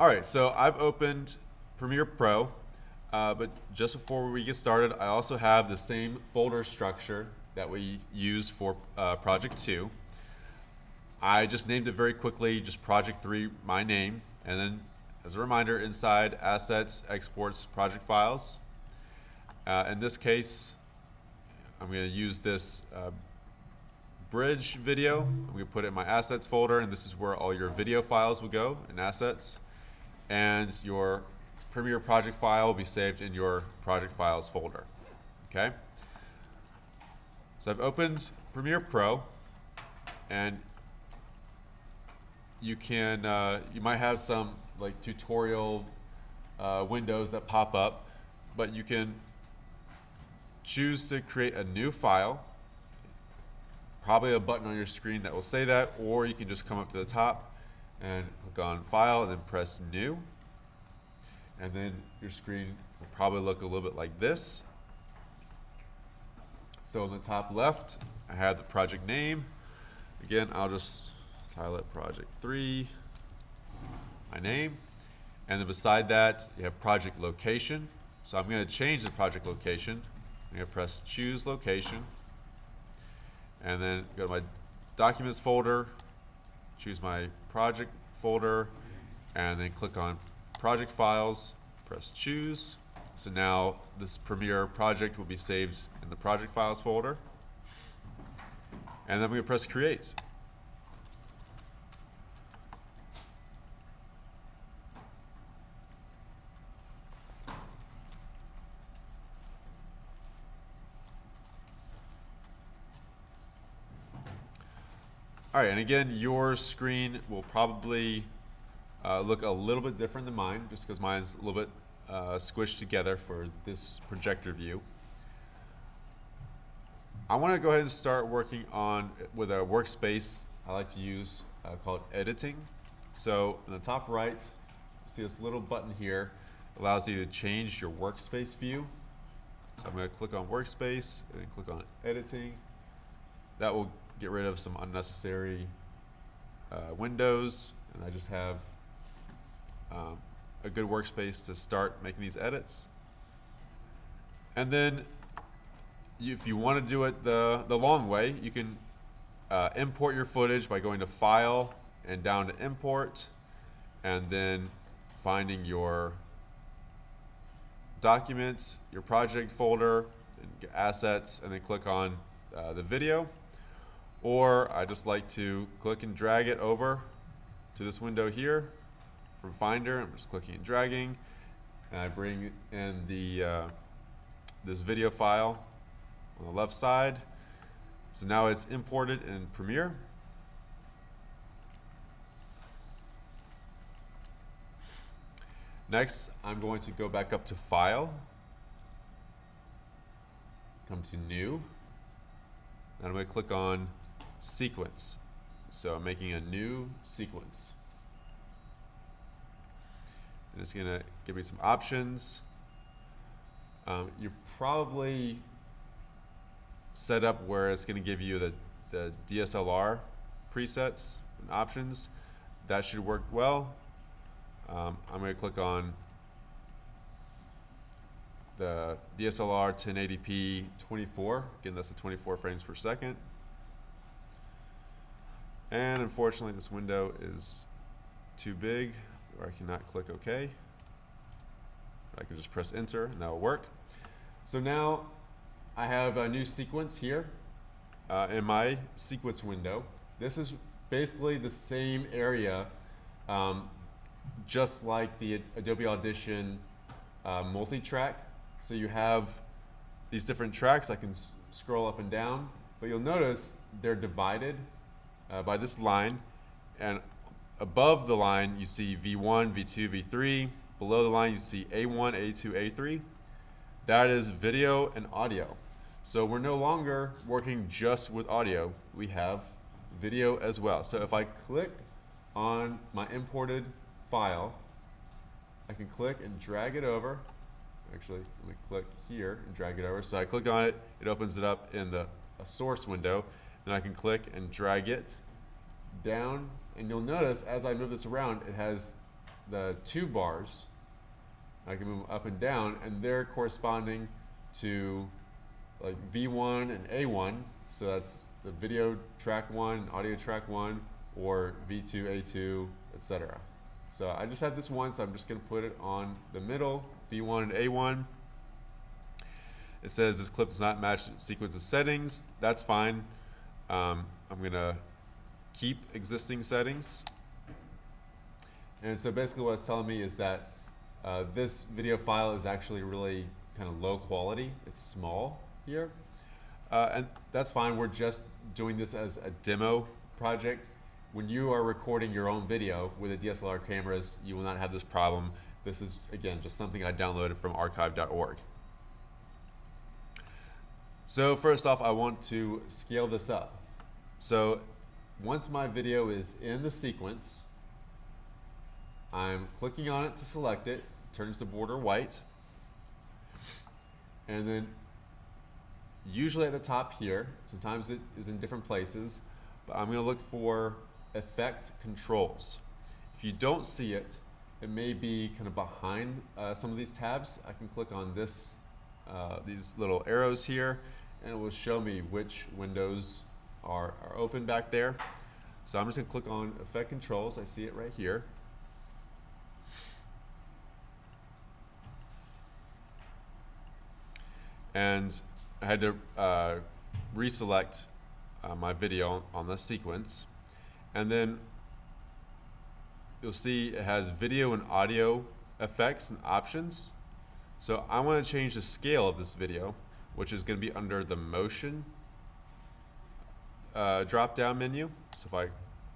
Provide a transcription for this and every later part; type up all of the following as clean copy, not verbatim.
All right, so I've opened Premiere Pro, but just before we get started, I also have the same folder structure that we use for Project 2. I just named it very quickly, just Project 3, my name, and then as a reminder, inside Assets, Exports, Project Files. In this case, I'm going to use this bridge video. I'm going to put it in my Assets folder, and this is where all your video files will go in Assets. And your Premiere project file will be saved in your Project Files folder. Okay? So I've opened Premiere Pro, and you might have some like tutorial windows that pop up, but you can choose to create a new file. Probably a button on your screen that will say that, or you can just come up to the top and click on File and then press New. And then your screen will probably look a little bit like this. So on the top left, I have the project name. Again, I'll just title it Project 3, my name. And then beside that, you have project location. So I'm going to change the project location. I'm going to press Choose Location. And then go to my Documents folder, choose my project folder, and then click on Project Files, press Choose. So now this Premiere project will be saved in the Project Files folder. And then I'm going to press Create. All right, and again, your screen will probably look a little bit different than mine, just because mine is a little bit squished together for this projector view. I want to go ahead and start working with a workspace I like to use called Editing. So in the top right, see this little button here, allows you to change your workspace view. So I'm going to click on Workspace and then click on Editing. That will get rid of some unnecessary windows, and I just have a good workspace to start making these edits. And then if you want to do it the long way, you can import your footage by going to File and down to Import, and then finding your documents, your project folder, and assets, and then click on the video. Or I just like to click and drag it over to this window here from Finder. I'm just clicking and dragging, and I bring in this video file on the left side. So now it's imported in Premiere. Next, I'm going to go back up to File, come to New, and I'm going to click on Sequence. So I'm making a new sequence. And it's going to give me some options. You're probably set up where it's going to give you the DSLR presets and options. That should work well. I'm going to click on the DSLR 1080p 24. Again, that's the 24 frames per second. And unfortunately, this window is too big, or I cannot click OK. I can just press Enter, and that will work. So now I have a new sequence here in my sequence window. This is basically the same area, just like the Adobe Audition multi-track. So you have these different tracks. I can scroll up and down, but you'll notice they're divided by this line, and above the line you see V1, V2, V3. Below the line you see A1, A2, A3. That is video and audio. So we're no longer working just with audio. We have video as well. So if I click on my imported file, I can click and drag it over. Actually, let me click here and drag it over. So I click on it, it opens it up in a source window. Then I can click and drag it down, and you'll notice as I move this around, it has the two bars. I can move them up and down, and they're corresponding to like V1 and A1. So that's the video track 1, audio track 1, or V2, A2, etc. So I just had this one, so I'm just going to put it on the middle, V1 and A1. It says this clip does not match the sequence of settings. That's fine. I'm going to keep existing settings. And so basically what it's telling me is that this video file is actually really kind of low quality. It's small here. And that's fine. We're just doing this as a demo project. When you are recording your own video with a DSLR cameras, you will not have this problem. This is, again, just something I downloaded from archive.org. So first off, I want to scale this up. So once my video is in the sequence, I'm clicking on it to select it, turns the border white, and then usually at the top here, sometimes it is in different places, but I'm going to look for effect controls. If you don't see it, it may be kind of behind some of these tabs. I can click on this, these little arrows here, and it will show me which windows are open back there. So I'm just going to click on effect controls. I see it right here. And I had to reselect my video on the sequence. And then you'll see it has video and audio effects and options. So I want to change the scale of this video, which is going to be under the motion drop-down menu. So if I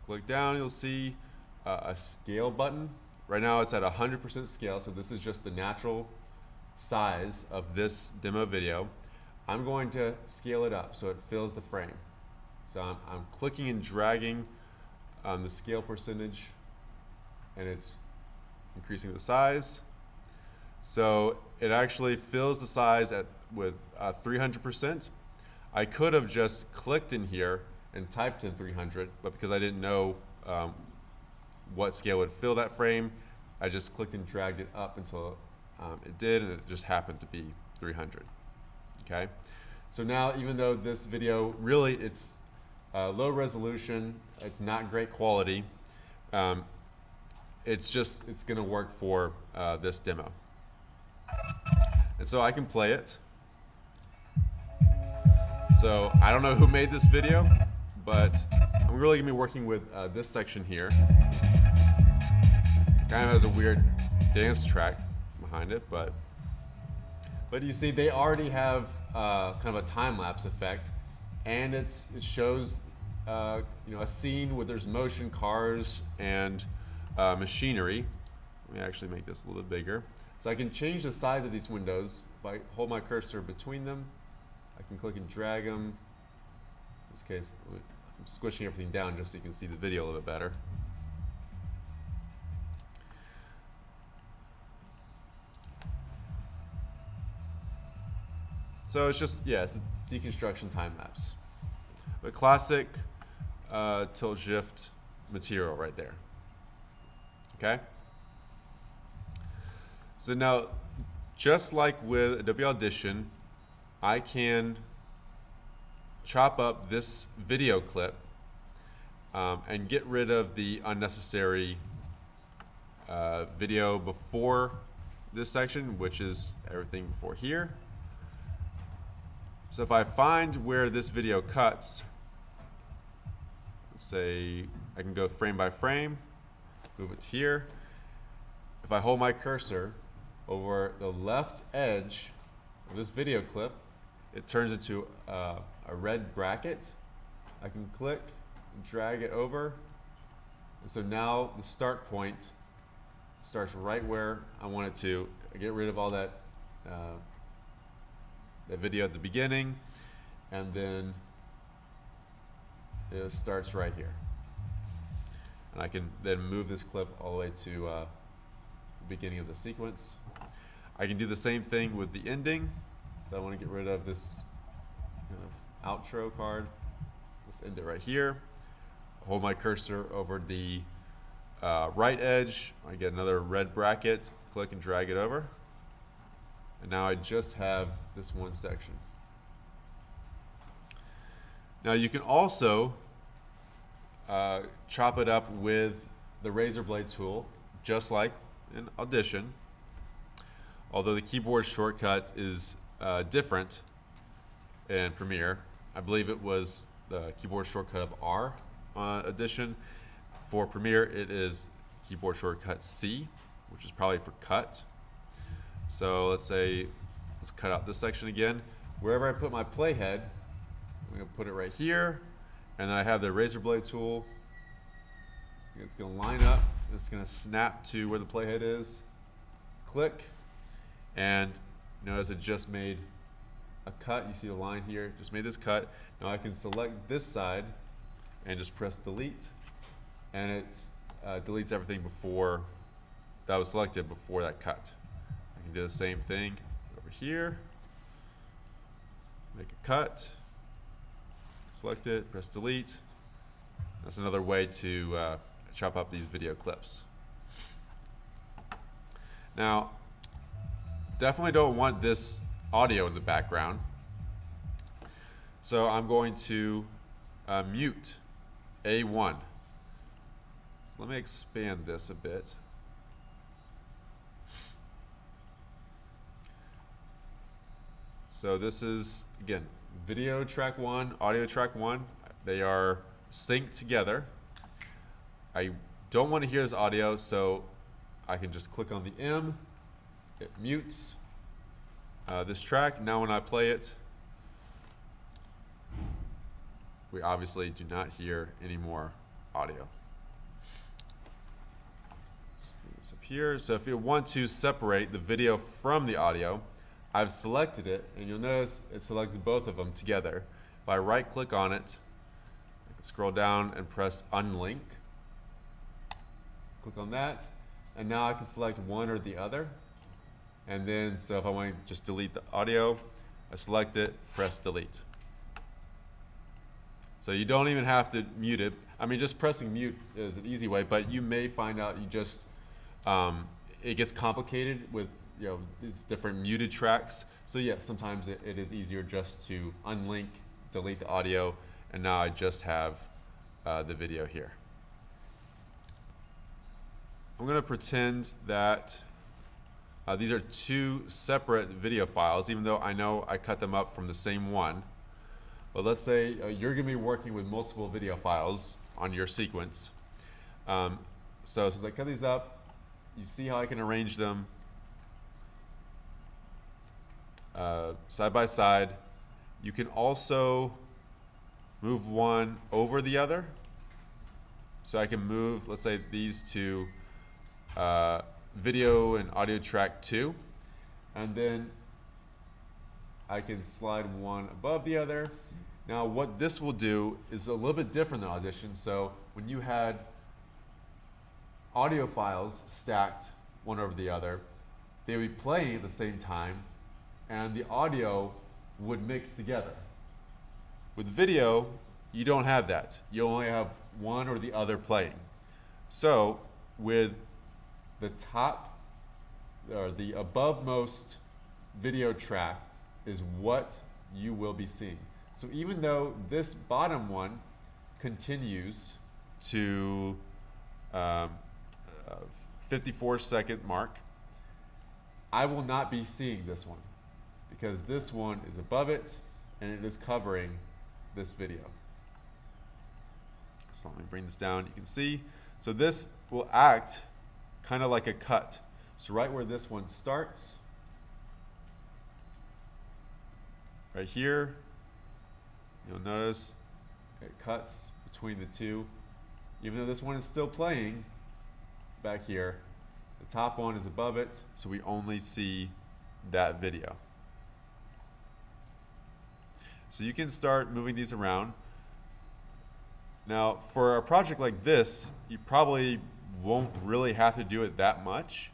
click down, you'll see a scale button. Right now it's at 100% scale, so this is just the natural size of this demo video. I'm going to scale it up so it fills the frame. So I'm clicking and dragging on the scale percentage, and it's increasing the size. So it actually fills the size with 300%. I could have just clicked in here and typed in 300, but because I didn't know what scale would fill that frame, I just clicked and dragged it up until it did, and it just happened to be 300. Okay, so now even though this video really it's low resolution, it's not great quality, it's going to work for this demo. And so I can play it. So I don't know who made this video, but I'm really going to be working with this section here. Kind of has a weird dance track behind it, but you see they already have kind of a time-lapse effect, and it shows a scene where there's motion, cars, and machinery. Let me actually make this a little bit bigger. So I can change the size of these windows. If I hold my cursor between them, I can click and drag them. In this case, I'm squishing everything down just so you can see the video a little bit better. So it's just, yeah, it's a deconstruction time lapse. But classic tilt shift material right there. Okay? So now, just like with Adobe Audition, I can chop up this video clip and get rid of the unnecessary video before this section, which is everything before here. So if I find where this video cuts, let's say I can go frame by frame, move it to here. If I hold my cursor over the left edge of this video clip, it turns into a red bracket. I can click and drag it over. And so now the start point starts right where I want it to. I get rid of all that video at the beginning, and then it starts right here. And I can then move this clip all the way to the beginning of the sequence. I can do the same thing with the ending. So I want to get rid of this kind of outro card. Let's end it right here. Hold my cursor over the right edge, I get another red bracket, click and drag it over. And now I just have this one section. Now you can also chop it up with the razor blade tool, just like in Audition. Although the keyboard shortcut is different in Premiere. I believe it was the keyboard shortcut of R on Audition. For Premiere, it is keyboard shortcut C, which is probably for cut. So let's cut out this section again. Wherever I put my playhead, I'm going to put it right here, and then I have the razor blade tool. It's going to line up. It's going to snap to where the playhead is. Click, and notice it just made a cut. You see the line here, just made this cut. Now I can select this side and just press delete, and it deletes everything before that was selected before that cut. I can do the same thing over here. Make a cut, select it, press delete. That's another way to chop up these video clips. Now, definitely don't want this audio in the background. So I'm going to mute A1. So let me expand this a bit. So this is, again, video track 1, audio track 1. They are synced together. I don't want to hear this audio, so I can just click on the M. It mutes this track. Now when I play it, we obviously do not hear any more audio. So this up here. So if you want to separate the video from the audio, I've selected it, and you'll notice it selects both of them together. If I right click on it, I can scroll down and press unlink. Click on that, and now I can select one or the other. And then, so if I want to just delete the audio, I select it, press delete. So you don't even have to mute it. I mean, just pressing mute is an easy way, but you may find out you just, it gets complicated with, it's different muted tracks. So yeah, sometimes it is easier just to unlink, delete the audio, and now I just have the video here. I'm going to pretend that these are two separate video files, even though I know I cut them up from the same one. But let's say you're going to be working with multiple video files on your sequence. So since I cut these up, you see how I can arrange them side by side. You can also move one over the other. So I can move, let's say, these two video and audio track 2, and then I can slide one above the other. Now what this will do is a little bit different than Audition. So when you had audio files stacked one over the other, they would be playing at the same time, and the audio would mix together. With video, you don't have that. You only have one or the other playing. So with the top, or the above-most video track is what you will be seeing. So even though this bottom one continues to 54-second mark, I will not be seeing this one because this one is above it and it is covering this video. So let me bring this down. You can see. So this will act kind of like a cut. So right where this one starts, right here, you'll notice it cuts between the two. Even though this one is still playing back here, the top one is above it, so we only see that video. So you can start moving these around. Now, for a project like this, you probably won't really have to do it that much.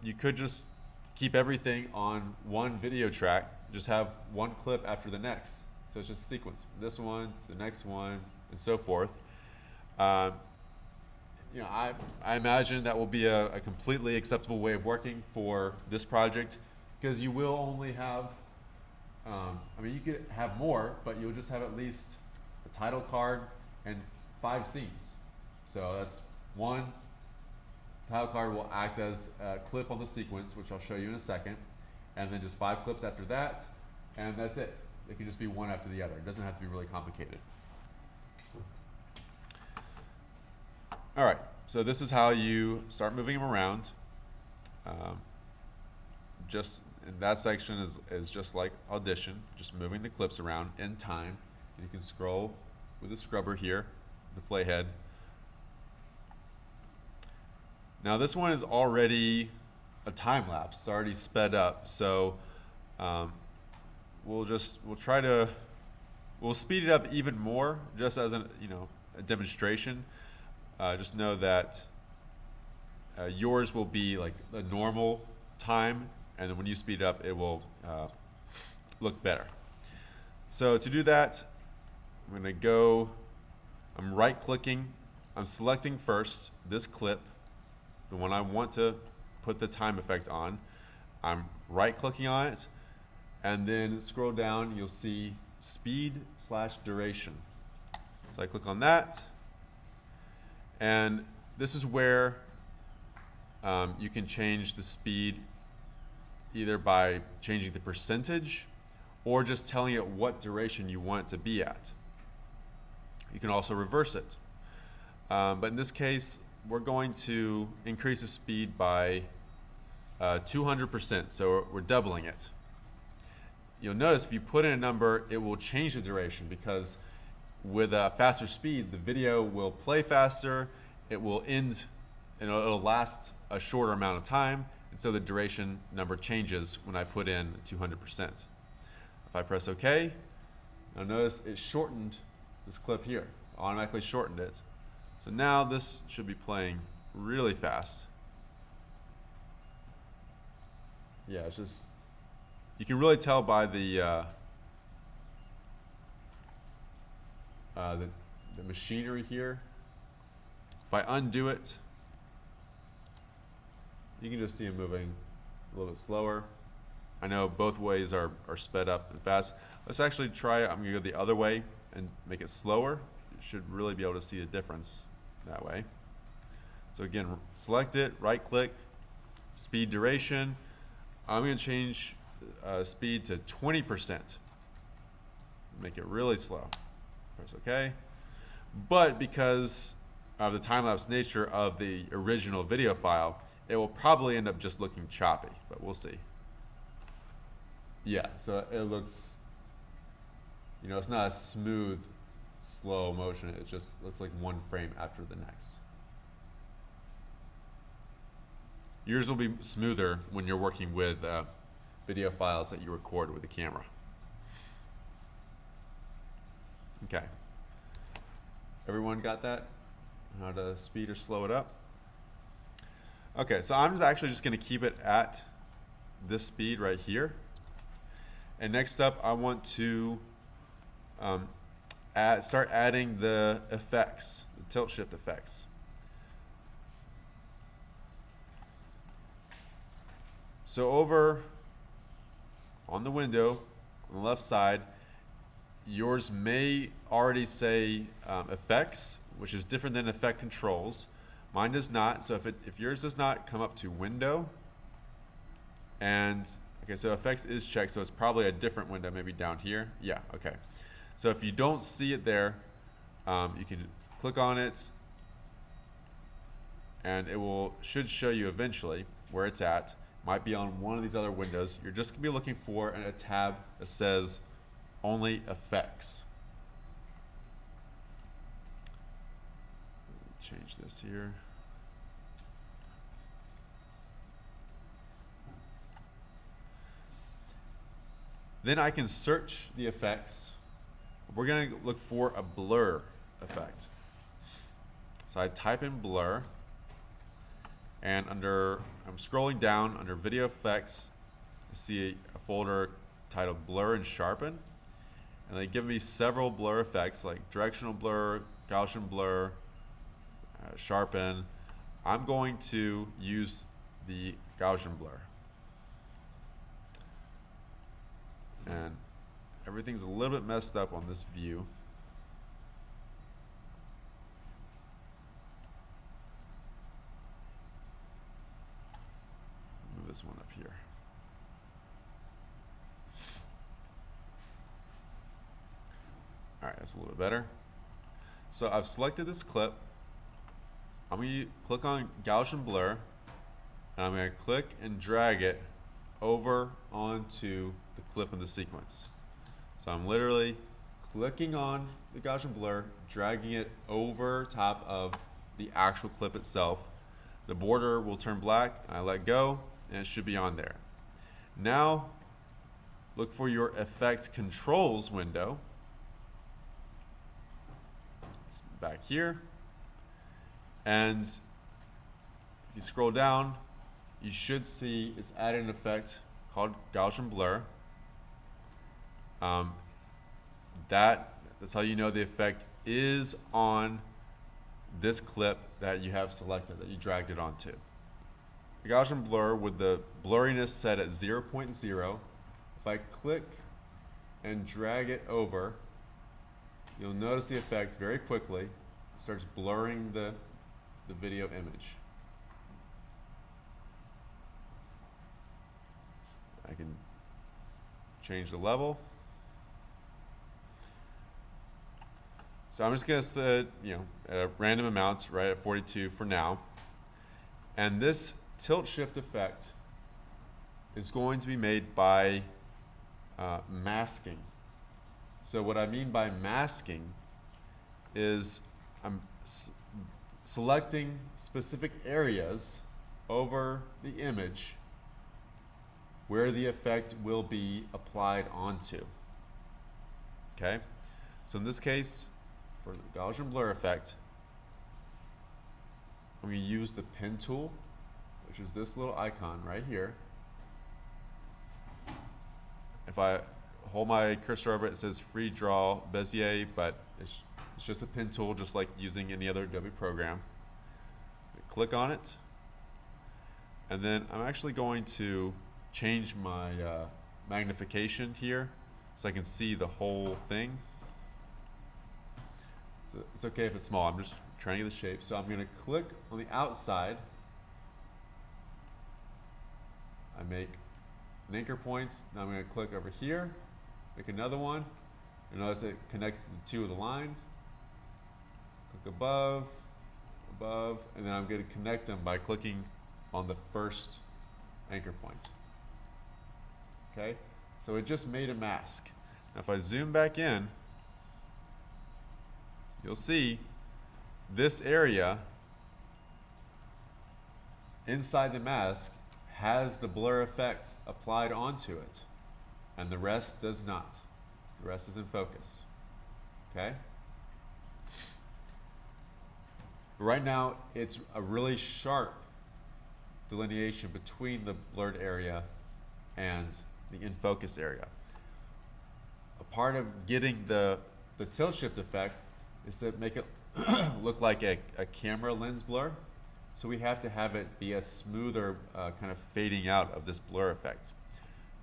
You could just keep everything on one video track, just have one clip after the next. So it's just a sequence, this one to the next one, and so forth. you know, I imagine that will be a completely acceptable way of working for this project, because you will only have, I mean, you could have more, but you'll just have at least a title card and 5 scenes. So that's one. Title card will act as a clip on the sequence, which I'll show you in a second, and then just 5 clips after that, and that's it. It can just be one after the other. It doesn't have to be really complicated. All right, so this is how you start moving them around. Just in that section is just like Audition, just moving the clips around in time. And you can scroll with the scrubber here, the playhead. Now this one is already a time lapse. It's already sped up, so we'll speed it up even more, just as a demonstration. Just know that yours will be like a normal time, and then when you speed it up, it will look better. So to do that, I'm right-clicking. I'm selecting first this clip, the one I want to put the time effect on. I'm right-clicking on it, and then scroll down. You'll see speed/duration. So I click on that. And this is where you can change the speed either by changing the percentage or just telling it what duration you want it to be at. You can also reverse it. But in this case, we're going to increase the speed by 200%, so we're doubling it. You'll notice if you put in a number, it will change the duration, because with a faster speed, the video will play faster, it will end, and it'll last a shorter amount of time, and so the duration number changes when I put in 200%. If I press OK, now notice it shortened this clip here, automatically shortened it. So now this should be playing really fast. Yeah, it's just, you can really tell by the machinery here. If I undo it, you can just see it moving a little bit slower. I know both ways are sped up and fast. Let's actually try it. I'm going to go the other way and make it slower. You should really be able to see the difference that way. So again, select it, right click, speed duration. I'm going to change speed to 20%. Make it really slow. Press OK. But because of the time-lapse nature of the original video file, it will probably end up just looking choppy, but we'll see. Yeah, so it looks, it's not a smooth, slow motion. It just looks like one frame after the next. Yours will be smoother when you're working with video files that you record with the camera. Okay. Everyone got that? How to speed or slow it up? Okay, so I'm actually just going to keep it at this speed right here. And next up, I want to start adding the effects, the tilt shift effects. So over on the window, on the left side, yours may already say effects, which is different than effect controls. Mine does not. So if yours does not, come up to window. And okay, so effects is checked, so it's probably a different window, maybe down here. Yeah, okay. So if you don't see it there, you can click on it, and it should show you eventually where it's at. Might be on one of these other windows. You're just gonna be looking for a tab that says only effects. Change this here. Then I can search the effects. We're going to look for a blur effect. So I type in blur, and I'm scrolling down under video effects. I see a folder titled blur and sharpen, and they give me several blur effects like directional blur, Gaussian blur, sharpen. I'm going to use the Gaussian blur. And everything's a little bit messed up on this view. Move this one up here. All right, that's a little bit better. So I've selected this clip. I'm going to click on Gaussian blur, and I'm going to click and drag it over onto the clip in the sequence. So I'm literally clicking on the Gaussian blur, dragging it over top of the actual clip itself. The border will turn black, I let go, and it should be on there. Now, look for your Effect Controls window. It's back here. And if you scroll down, you should see it's added an effect called Gaussian blur. That's how you know the effect is on this clip that you have selected, that you dragged it onto. The Gaussian blur with the blurriness set at 0.0. If I click and drag it over, you'll notice the effect very quickly. It starts blurring the video image. I can change the level. So I'm just going to set, random amounts right at 42 for now. And this tilt shift effect is going to be made by masking. So what I mean by masking is I'm selecting specific areas over the image where the effect will be applied onto. Okay? So in this case, for the Gaussian blur effect, I'm going to use the pen tool, which is this little icon right here. If I hold my cursor over it, it says free draw Bezier, but it's just a pen tool, just like using any other Adobe program. Click on it, and then I'm actually going to change my magnification here so I can see the whole thing. So it's okay if it's small. I'm just trying to get the shape. So I'm going to click on the outside. I make an anchor point. Now I'm going to click over here, make another one. And notice it connects the two of the line. Click above, and then I'm going to connect them by clicking on the first anchor point. Okay, so it just made a mask. Now if I zoom back in, you'll see this area inside the mask has the blur effect applied onto it, and the rest does not. The rest is in focus. Okay? Right now, it's a really sharp delineation between the blurred area and the in focus area. A part of getting the tilt shift effect is to make it look like a camera lens blur. So we have to have it be a smoother kind of fading out of this blur effect.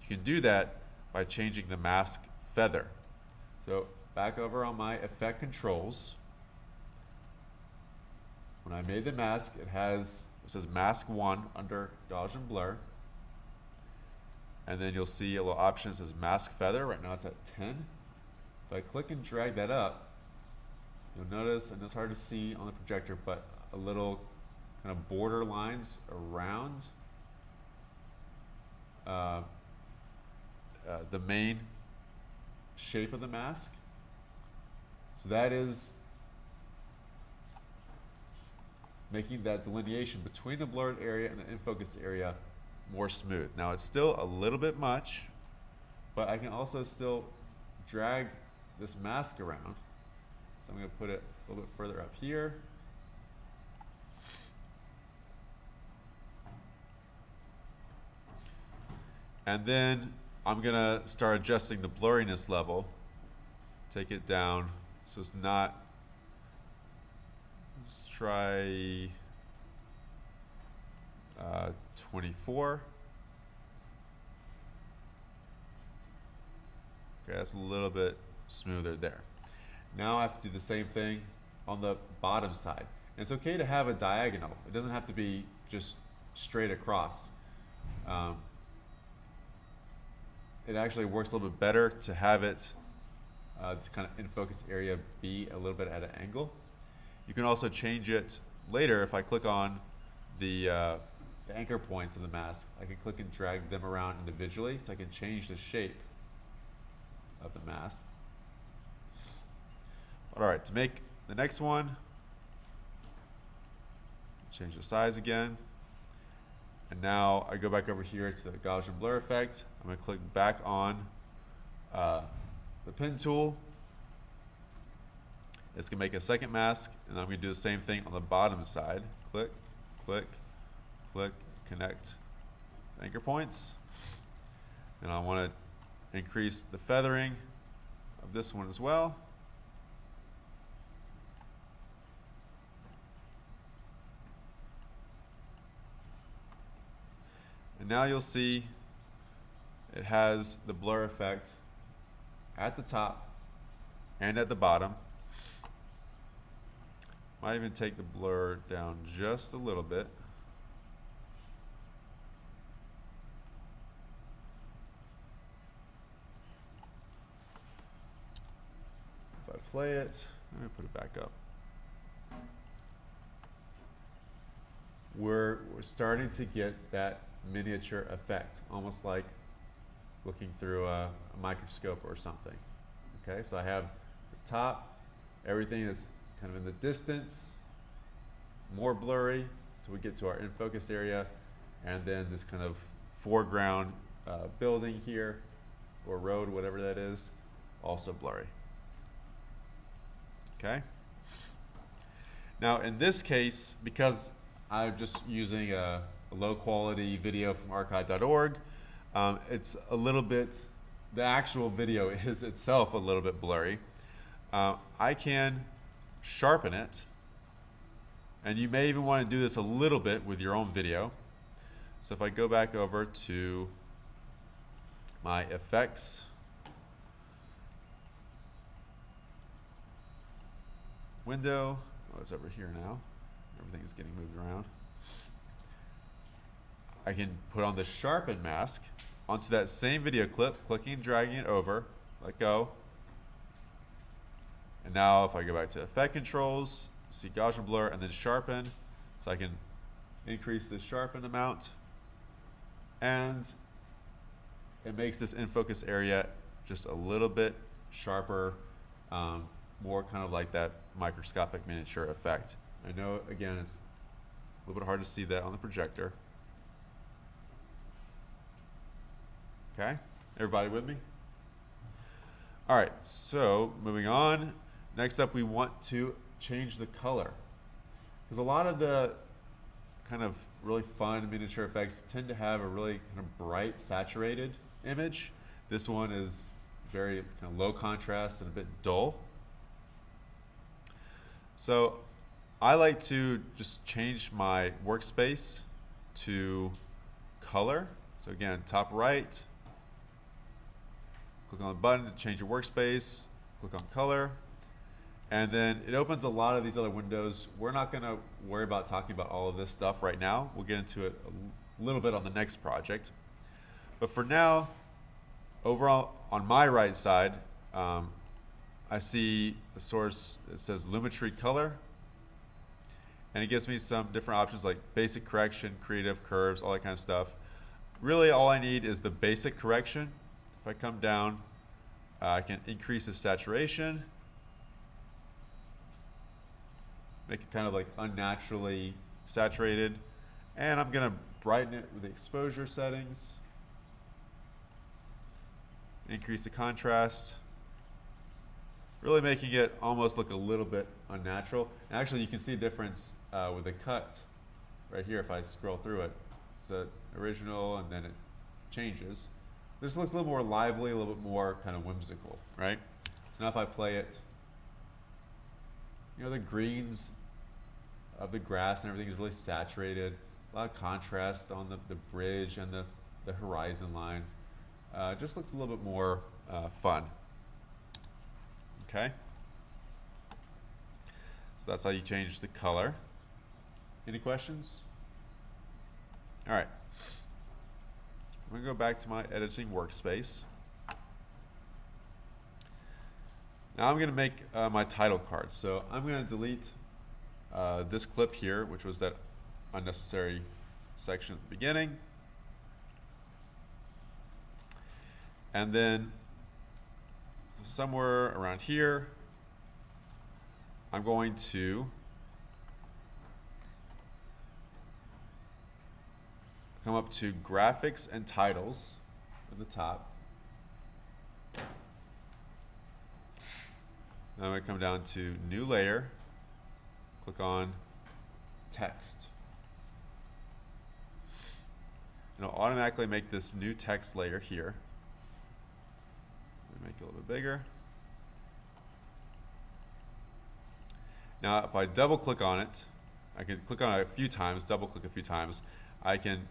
You can do that by changing the mask feather. So back over on my effect controls. When I made the mask, it says mask 1 under Gaussian blur. And then you'll see a little option that says mask feather. Right now it's at 10. If I click and drag that up, you'll notice, and it's hard to see on the projector, but a little kind of border lines around the main shape of the mask. So that is making that delineation between the blurred area and the in focus area more smooth. Now it's still a little bit much, but I can also still drag this mask around. So I'm going to put it a little bit further up here. And then I'm going to start adjusting the blurriness level. Take it down so it's not Let's try 24. Okay, that's a little bit smoother there. Now I have to do the same thing on the bottom side. And it's okay to have a diagonal. It doesn't have to be just straight across. It actually works a little bit better to have it to kind of in focus area be a little bit at an angle. You can also change it later. If I click on the anchor points of the mask, I can click and drag them around individually so I can change the shape of the mask. All right, to make the next one, change the size again. And now I go back over here to the Gaussian blur effect. I'm going to click back on the pen tool. It's going to make a second mask, and I'm going to do the same thing on the bottom side. Click, click, click, connect anchor points. And I want to increase the feathering of this one as well. And now you'll see it has the blur effect at the top and at the bottom. Might even take the blur down just a little bit. If I play it, let me put it back up. We're starting to get that miniature effect, almost like looking through a microscope or something. Okay, so I have the top, everything is kind of in the distance, more blurry till we get to our in focus area, and then this kind of foreground building here, or road, whatever that is, also blurry. Okay. Now in this case, because I'm just using a low quality video from archive.org, it's a little bit, the actual video is itself a little bit blurry. I can sharpen it, and you may even want to do this a little bit with your own video. So if I go back over to my effects window, oh, it's over here now, everything is getting moved around. I can put on the sharpen mask onto that same video clip, clicking and dragging it over, let go. And now if I go back to effect controls, see Gaussian blur and then sharpen, so I can increase the sharpen amount, and it makes this in focus area just a little bit sharper, more kind of like that microscopic miniature effect. I know, again, it's a little bit hard to see that on the projector. Okay, everybody with me? All right, so moving on. Next up, we want to change the color, because a lot of the kind of really fun miniature effects tend to have a really kind of bright, saturated image. This one is very kind of low contrast and a bit dull. So I like to just change my workspace to color. So again, top right, click on the button to change your workspace, click on color, and then it opens a lot of these other windows. We're not going to worry about talking about all of this stuff right now. We'll get into it a little bit on the next project. But for now, overall on my right side, I see a source that says Lumetri color, and it gives me some different options like basic correction, creative, curves, all that kind of stuff. Really all I need is the basic correction. If I come down, I can increase the saturation, make it kind of like unnaturally saturated, and I'm going to brighten it with the exposure settings, increase the contrast, really making it almost look a little bit unnatural. And actually you can see a difference with the cut right here if I scroll through it. So original, and then it changes. This looks a little more lively, a little bit more kind of whimsical, right? So now if I play it, you know, the greens of the grass and everything is really saturated. A lot of contrast on the bridge and the horizon line. Just looks a little bit more fun. Okay? So that's how you change the color. Any questions? All right. I'm going to go back to my editing workspace. Now I'm going to make my title card. So I'm going to delete this clip here, which was that unnecessary section at the beginning. And then somewhere around here, I'm going to come up to graphics and titles at the top. Now I'm going to come down to new layer, click on text. And it'll automatically make this new text layer here. Make it a little bit bigger. Now if I double click on it, I can click on it a few times, double click a few times. I can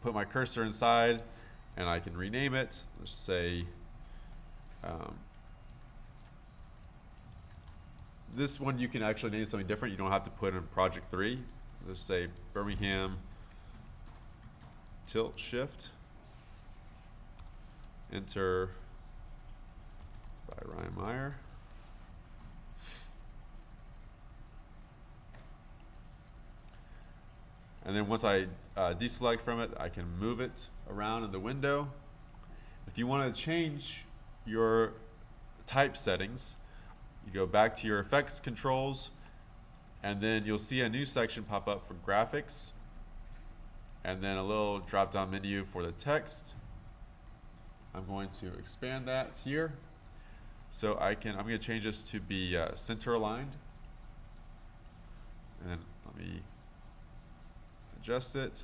put my cursor inside and I can rename it. Let's say this one you can actually name something different. You don't have to put in project 3. Let's say Birmingham tilt shift. Enter by Ryan Meyer. And then once I deselect from it, I can move it around in the window. If you want to change your type settings, you go back to your effects controls, and then you'll see a new section pop up for graphics, and then a little drop-down menu for the text. I'm going to expand that here. So I'm going to change this to be center aligned. And then let me adjust it.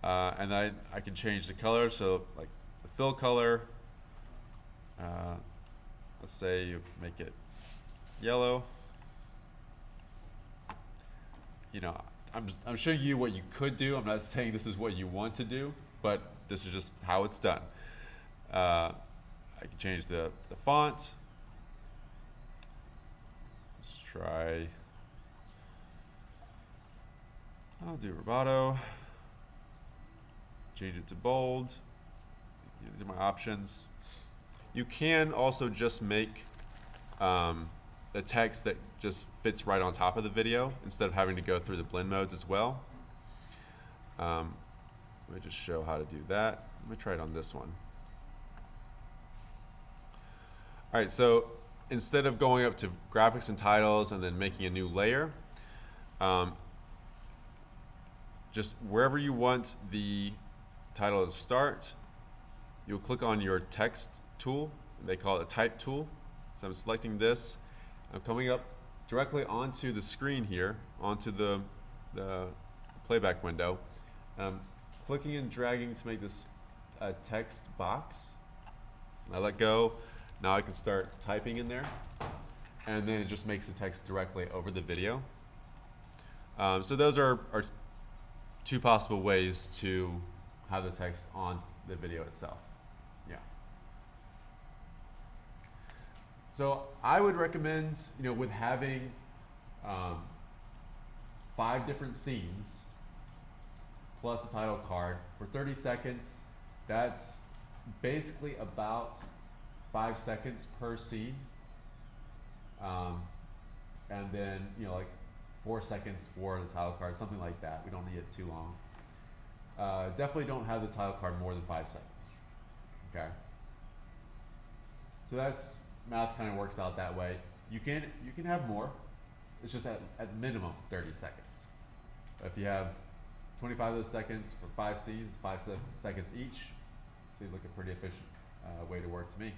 And then I can change the color. So like the fill color, let's say you make it yellow. You know, I'm showing you what you could do. I'm not saying this is what you want to do, but this is just how it's done. I can change the font. Let's try, I'll do Roboto. Change it to bold. These are my options. You can also just make the text that just fits right on top of the video instead of having to go through the blend modes as well. Let me just show how to do that. Let me try it on this one. All right, so instead of going up to graphics and titles and then making a new layer, just wherever you want the title to start, you'll click on your text tool. They call it a type tool. So I'm selecting this. I'm coming up directly onto the screen here, onto the playback window. Clicking and dragging to make this text box. I let go. Now I can start typing in there, and then it just makes the text directly over the video. So those are two possible ways to have the text on the video itself. Yeah. So I would recommend, with having 5 different scenes plus a title card for 30 seconds. That's basically about 5 seconds per scene, and then like 4 seconds for the title card, something like that. We don't need it too long. Definitely don't have the title card more than 5 seconds. Okay. So that's math kind of works out that way. You can have more. It's just at minimum 30 seconds. If you have 25 of those seconds for 5 scenes, 5 seconds each, seems like a pretty efficient way to work to me.